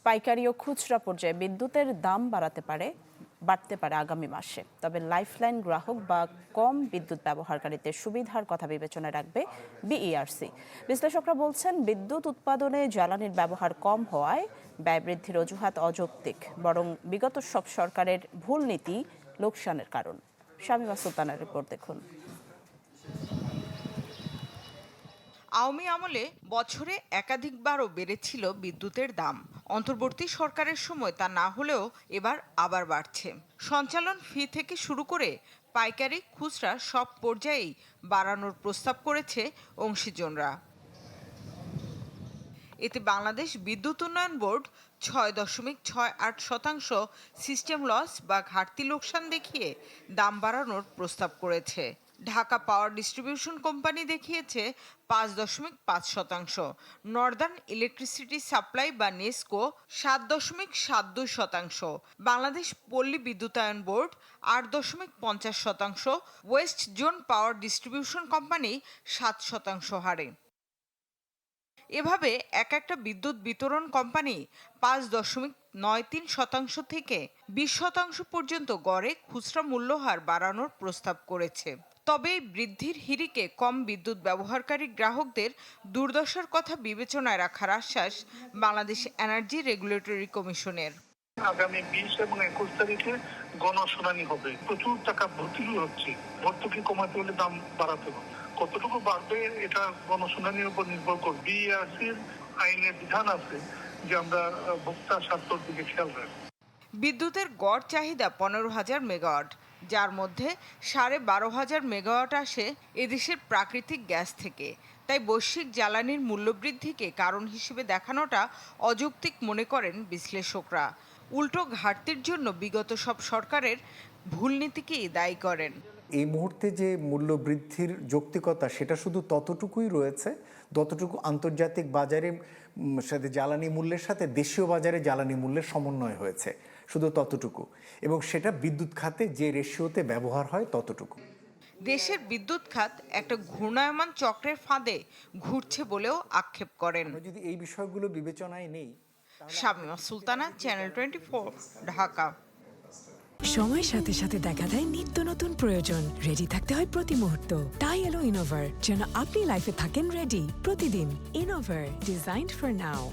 পাইকারি ও খুচরা পর্যায়ে বিদ্যুতের দাম বাড়তে পারে আগামী মাসে। তবে লাইফলাইন গ্রাহক বা কম বিদ্যুৎ ব্যবহারকারীদের সুবিধার কথা বিবেচনায় রাখবে বিইআরসি। বিশ্লেষকরা বলছেন, বিদ্যুৎ উৎপাদনে জ্বালানির ব্যবহার কম হওয়ায় ব্যয় বৃদ্ধির অজুহাত অযৌক্তিক, বরং বিগত সব সরকারের ভুল নীতি লোকসানের কারণ। শামীমা সুলতানার রিপোর্ট দেখুন। আওয়ামী আমলে বছরে একাধিকবারও বেড়েছিল বিদ্যুতের দাম। অন্তর্বর্তী সরকারের সময় তা না হলেও এবার আবার বাড়ছে। সঞ্চালন ফি থেকে শুরু করে পাইকারি খুচরা সব পর্যায়েই বাড়ানোর প্রস্তাব করেছে অংশীজনরা। এতে বাংলাদেশ বিদ্যুৎ উন্নয়ন বোর্ড 6.68% সিস্টেম লস বা ঘাটতি লোকসান দেখিয়ে দাম বাড়ানোর প্রস্তাব করেছে। ঢাকা পাওয়ার ডিস্ট্রিবিউশন কোম্পানি দেখিয়েছে 5.5%, নর্দার্ন ইলেকট্রিসিটি সাপ্লাই বা নেসকো 7.72%, বাংলাদেশ পল্লী বিদ্যুতায়ন board 8.50%, West zone power distribution company 7% হারে। এভাবে একটা বিদ্যুৎ বিতরণ কোম্পানি 5.93% থেকে 20% পর্যন্ত গড়ে খুচরা মূল্যহার বাড়ানোর প্রস্তাব করেছে। তবে বৃদ্ধির হিড়িকে কম বিদ্যুৎ ব্যবহারকারী গ্রাহকদের দুর্দশার কথা বিবেচনায় রাখার আশ্বাস বাংলাদেশ এনার্জি রেগুলেটরি কমিশনের। আগামী 20 এবং 21 তারিখে গণশুনানি হবে। প্রচুর টাকা ভর্তুকি হচ্ছে, ভর্তুকি কমাতে হলে দাম বাড়াতে হবে। কতটুকু বাড়বে এটা গণশুনানির উপর নির্ভর করবে। বিইআরসির আইনে বিধান আছে যে আমরা ভোক্তা স্বার্থের দিকে খেয়াল রাখবো। বিদ্যুতের গড় চাহিদা 15,000 মেগাওয়াট, যার মধ্যে 12,500 মেগাওয়াট আসে এদেশের প্রাকৃতিক গ্যাস থেকে। তাই বৈশ্বিক জ্বালানির মূল্যবৃদ্ধিকে কারণ হিসেবে দেখানোটা অযৌক্তিক মনে করেন বিশ্লেষকরা। উল্টো ঘাটতির জন্য বিগত সব সরকারের ভুল নীতিকেই দায়ী করেন। এই মুহূর্তে যে মূল্য বৃদ্ধির যৌক্তিকতা সেটা শুধু ততটুকুই রয়েছে যতটুকু আন্তর্জাতিক বাজারে সাথে জ্বালানি মূল্যের সাথে দেশীয় বাজারে জ্বালানি মূল্যের সমন্বয় হয়েছে, শুধু ততটুকু, এবং সেটা বিদ্যুৎ খাতে যে রেশিওতে ব্যবহার হয় ততটুকু। দেশের বিদ্যুৎ খাত একটা ঘূর্ণায়মান চক্রের ফাঁদে ঘুরছে বলেও আক্ষেপ করেন। যদি এই বিষয়গুলো বিবেচনায় নেই। শামীমা সুলতানা, চ্যানেল 24, ঢাকা। সময়ের সাথে সাথে দেখা দেয় নিত্য নতুন প্রয়োজন। রেডি থাকতে হয় প্রতি মুহূর্ত। তাই এলো ইনোভার, যেন আপনি লাইফে থাকেন রেডি প্রতিদিন। Innova, designed for now.